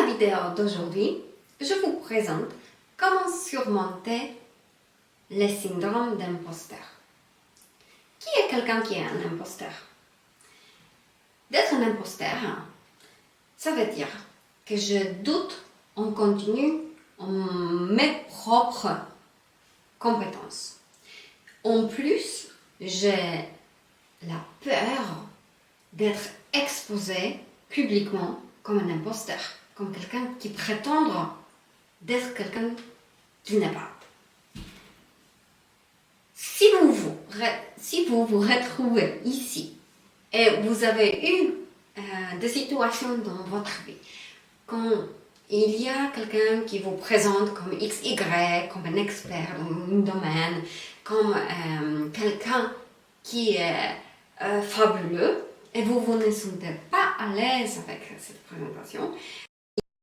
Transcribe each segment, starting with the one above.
la vidéo d'aujourd'hui, je vous présente comment surmonter le syndrome d'imposteur. Qui est quelqu'un qui est un imposteur? D'être un imposteur, ça veut dire que je doute en continu en mes propres compétences. En plus, j'ai la peur d'être exposé publiquement comme un imposteur, comme quelqu'un qui prétend d'être quelqu'un qui n'est pas. Si vous vous retrouvez ici et vous avez eu des situations dans votre vie, quand il y a quelqu'un qui vous présente comme XY, comme un expert dans un domaine, comme quelqu'un qui est fabuleux, et vous ne sentez pas à l'aise avec cette présentation,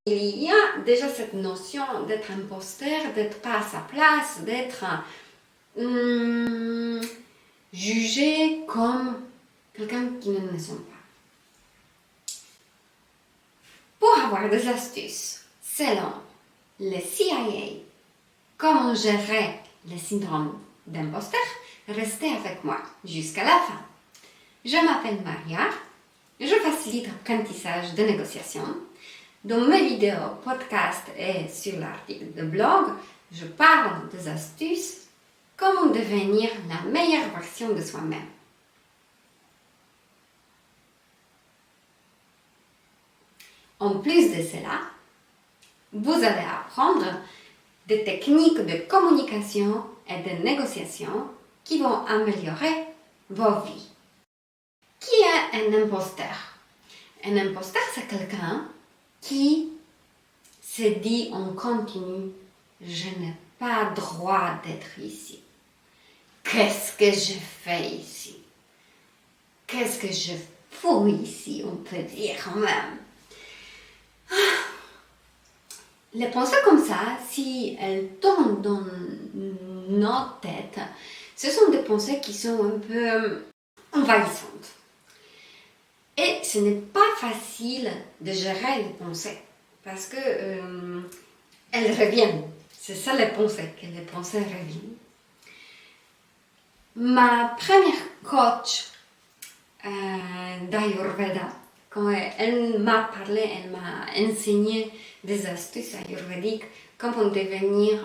il y a déjà cette notion d'être imposteur, d'être pas à sa place, d'être jugé comme quelqu'un qui ne le sont pas. Pour avoir des astuces, selon le CIA, comment gérer le syndrome d'imposteur, restez avec moi jusqu'à la fin. Je m'appelle Maria, je facilite l'apprentissage de négociation. Dans mes vidéos, podcasts et sur l'article de blog, je parle des astuces, comment devenir la meilleure version de soi-même. En plus de cela, vous allez apprendre des techniques de communication et de négociation qui vont améliorer vos vies. Qui est un imposteur? Un imposteur, c'est quelqu'un qui se dit en continu « Je n'ai pas droit d'être ici. Qu'est-ce que je fais ici? Qu'est-ce que je fous ici, on peut dire même. » Les pensées comme ça, si elles tombent dans notre tête, ce sont des pensées qui sont un peu envahissantes. Et ce n'est pas facile de gérer les pensées parce que elles reviennent. C'est ça les pensées, que les pensées reviennent. Ma première coach d'Ayurveda, quand elle m'a parlé, elle m'a enseigné des astuces ayurvédiques, comment devenir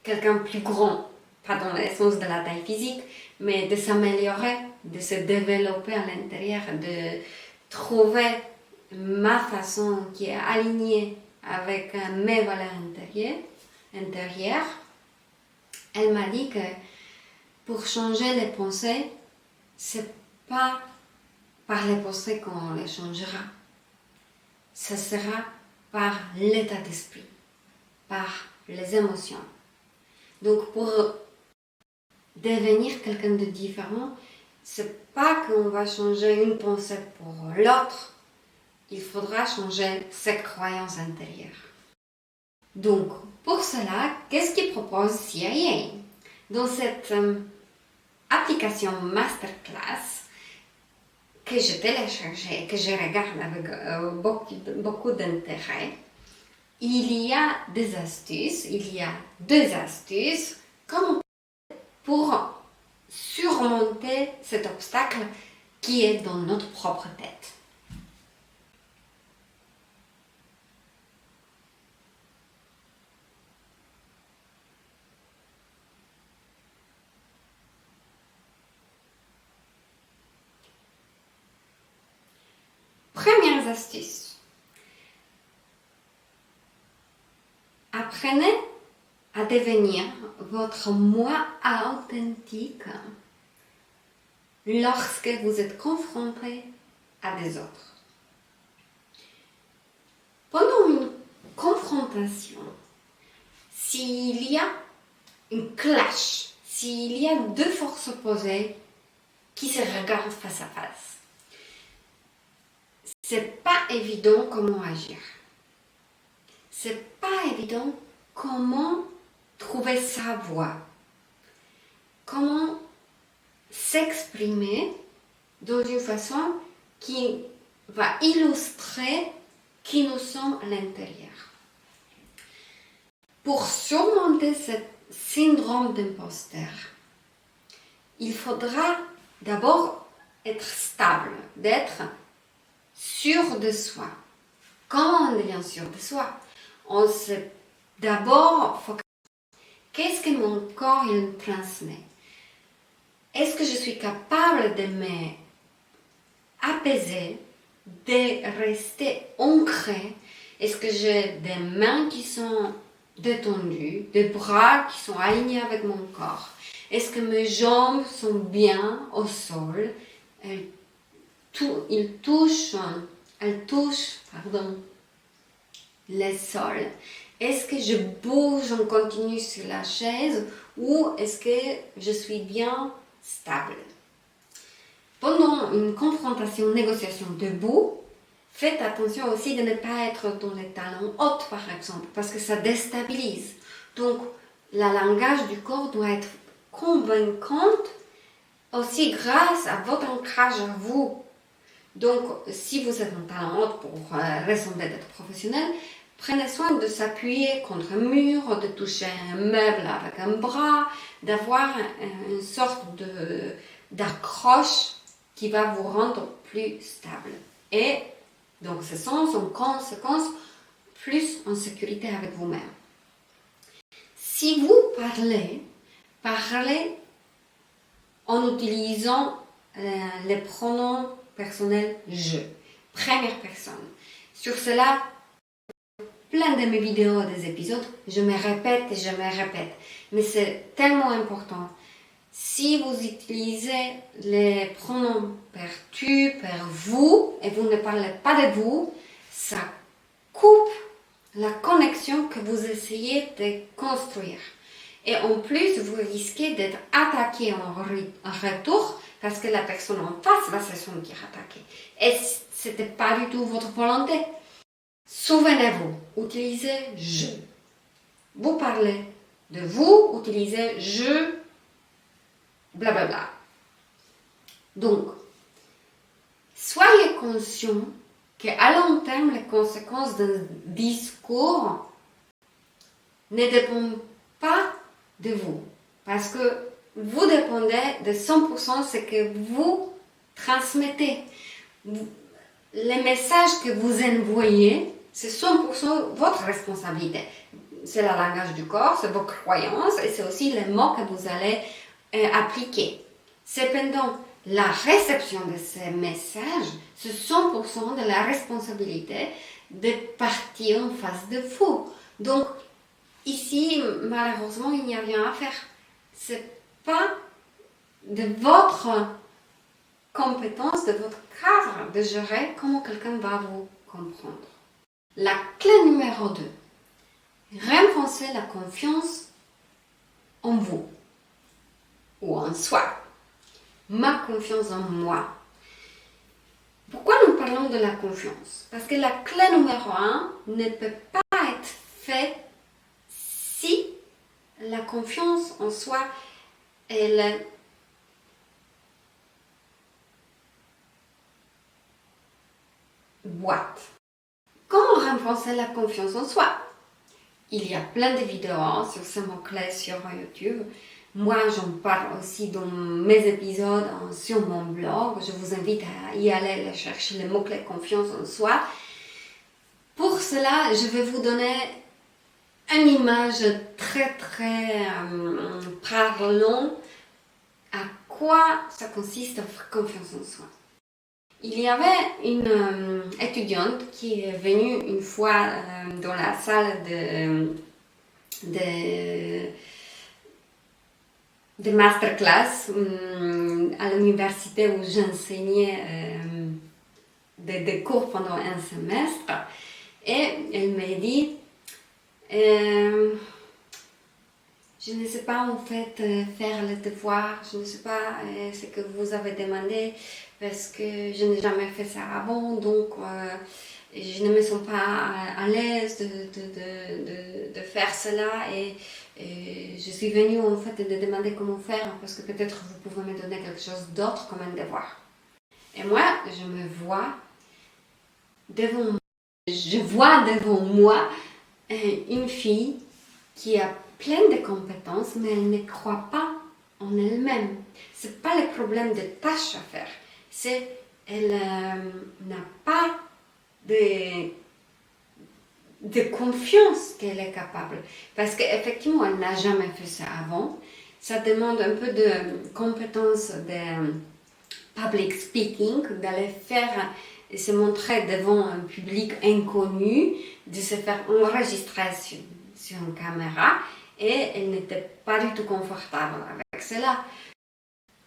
quelqu'un plus grand, pas dans l'essence de la taille physique, mais de s'améliorer, de se développer à l'intérieur, de trouver ma façon qui est alignée avec mes valeurs intérieures. Elle m'a dit que pour changer les pensées, c'est pas par les pensées qu'on les changera. Ce sera par l'état d'esprit, par les émotions. Donc pour devenir quelqu'un de différent, c'est pas qu'on va changer une pensée pour l'autre, il faudra changer ses croyances intérieures. Donc, pour cela, qu'est-ce qu'il propose CIA? Dans cette application Masterclass que j'ai téléchargée et que je regarde avec beaucoup d'intérêt, il y a des astuces, il y a 2 astuces pour surmonter cet obstacle qui est dans notre propre tête. Première astuce. Apprenez à devenir votre moi authentique lorsque vous êtes confronté à des autres. Pendant une confrontation, s'il y a une clash, s'il y a 2 forces opposées qui se regardent face à face, c'est pas évident comment agir. C'est pas évident comment trouver sa voix. Comment s'exprimer dans une façon qui va illustrer qui nous sommes à l'intérieur. Pour surmonter ce syndrome d'imposteur, il faudra d'abord être stable, d'être sûr de soi. Comment on devient sûr de soi? On se d'abord focalise. Qu'est-ce que mon corps il me transmet? Est-ce que je suis capable de m'apaiser, de rester ancré? Est-ce que j'ai des mains qui sont détendues, des bras qui sont alignés avec mon corps? Est-ce que mes jambes sont bien au sol? Elles touchent le sol. Est-ce que je bouge en continu sur la chaise ou est-ce que je suis bien stable? Pendant une confrontation, négociation debout, faites attention aussi de ne pas être dans les talons hauts par exemple, parce que ça déstabilise. Donc, le langage du corps doit être convaincante aussi grâce à votre ancrage à vous. Donc, si vous êtes en talon haut pour ressembler d'être professionnel, prenez soin de s'appuyer contre un mur, de toucher un meuble avec un bras, d'avoir une sorte d'accroche qui va vous rendre plus stable. Et donc, ce sens en conséquence plus en sécurité avec vous-même. Si vous parlez en utilisant les pronoms personnels je, première personne. Sur cela, plein de mes vidéos, des épisodes, je me répète et je me répète. Mais c'est tellement important. Si vous utilisez les pronoms per tu, per vous, et vous ne parlez pas de vous, ça coupe la connexion que vous essayez de construire. Et en plus, vous risquez d'être attaqué en retour parce que la personne en face va se sentir attaquée. Et ce n'était pas du tout votre volonté. Souvenez-vous, utilisez je. Vous parlez de vous, utilisez je, blablabla. Donc, soyez conscient qu'à long terme, les conséquences d'un discours ne dépendent pas de vous. Parce que vous dépendez de 100% de ce que vous transmettez. Les messages que vous envoyez, c'est 100% votre responsabilité. C'est le langage du corps, c'est vos croyances et c'est aussi les mots que vous allez appliquer. Cependant, la réception de ces messages, c'est 100% de la responsabilité de partir en face de vous. Donc, ici, malheureusement, il n'y a rien à faire. C'est pas de votre compétence, de votre cadre de gérer comment quelqu'un va vous comprendre. La clé numéro 2, renforcer la confiance en vous ou en soi. Ma confiance en moi. Pourquoi nous parlons de la confiance? Parce que la clé numéro 1 ne peut pas être faite si la confiance en soi elle boîte. Comment renforcer la confiance en soi? Il y a plein de vidéos sur ce mot-clé sur YouTube. Moi, j'en parle aussi dans mes épisodes sur mon blog. Je vous invite à y aller chercher le mot-clé confiance en soi. Pour cela, je vais vous donner une image très parlante à quoi ça consiste à faire confiance en soi. Il y avait une étudiante qui est venue une fois dans la salle de masterclass à l'université où j'enseignais des cours pendant un semestre et elle m'a dit je ne sais pas en fait faire le devoir, je ne sais pas ce que vous avez demandé parce que je n'ai jamais fait ça avant, donc je ne me sens pas à l'aise de faire cela et je suis venue en fait de demander comment faire parce que peut-être vous pouvez me donner quelque chose d'autre comme un devoir. Et moi, je me vois je vois devant moi une fille qui a plein de compétences, mais elle ne croit pas en elle-même. Ce n'est pas le problème de tâches à faire, c'est elle n'a pas de confiance qu'elle est capable. Parce qu'effectivement, elle n'a jamais fait ça avant. Ça demande un peu de compétences de public speaking, d'aller faire et se montrer devant un public inconnu, de se faire enregistrer sur une caméra, et elle n'était pas du tout confortable avec cela.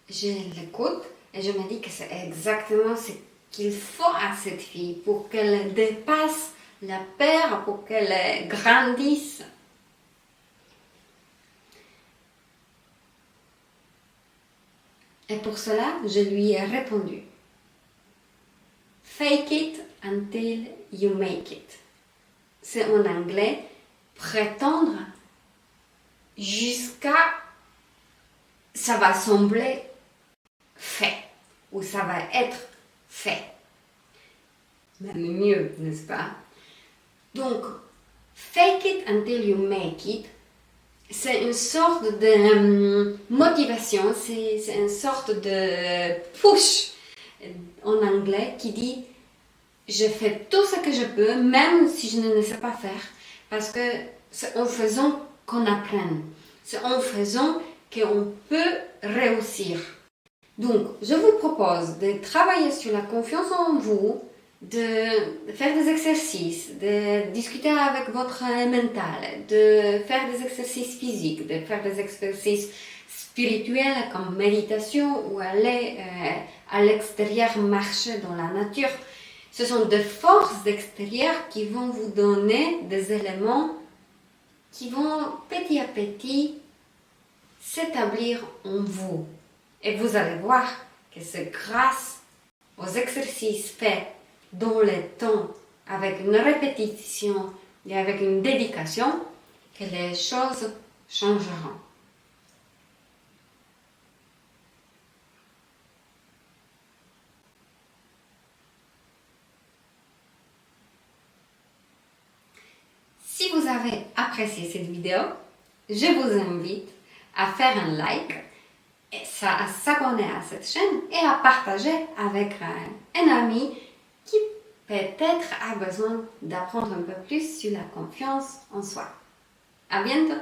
Je l'écoute et je me dis que c'est exactement ce qu'il faut à cette fille pour qu'elle dépasse la peur, pour qu'elle grandisse. Et pour cela, je lui ai répondu: Fake it until you make it. C'est en anglais prétendre jusqu'à ça va sembler fait ou ça va être fait. Même mieux, n'est-ce pas? Donc, fake it until you make it, c'est une sorte de motivation, c'est une sorte de push en anglais qui dit je fais tout ce que je peux, même si je ne sais pas faire, parce que c'est en faisant qu'on apprend, c'est en faisant qu'on peut réussir. Donc, je vous propose de travailler sur la confiance en vous, de faire des exercices, de discuter avec votre mental, de faire des exercices physiques, de faire des exercices spirituels comme méditation ou aller à l'extérieur marcher dans la nature. Ce sont des forces extérieures qui vont vous donner des éléments qui vont petit à petit s'établir en vous. Et vous allez voir que c'est grâce aux exercices faits dans le temps, avec une répétition et avec une dédication, que les choses changeront. Si vous avez apprécié cette vidéo, je vous invite à faire un like, à s'abonner à cette chaîne et à partager avec un ami qui peut-être a besoin d'apprendre un peu plus sur la confiance en soi. À bientôt!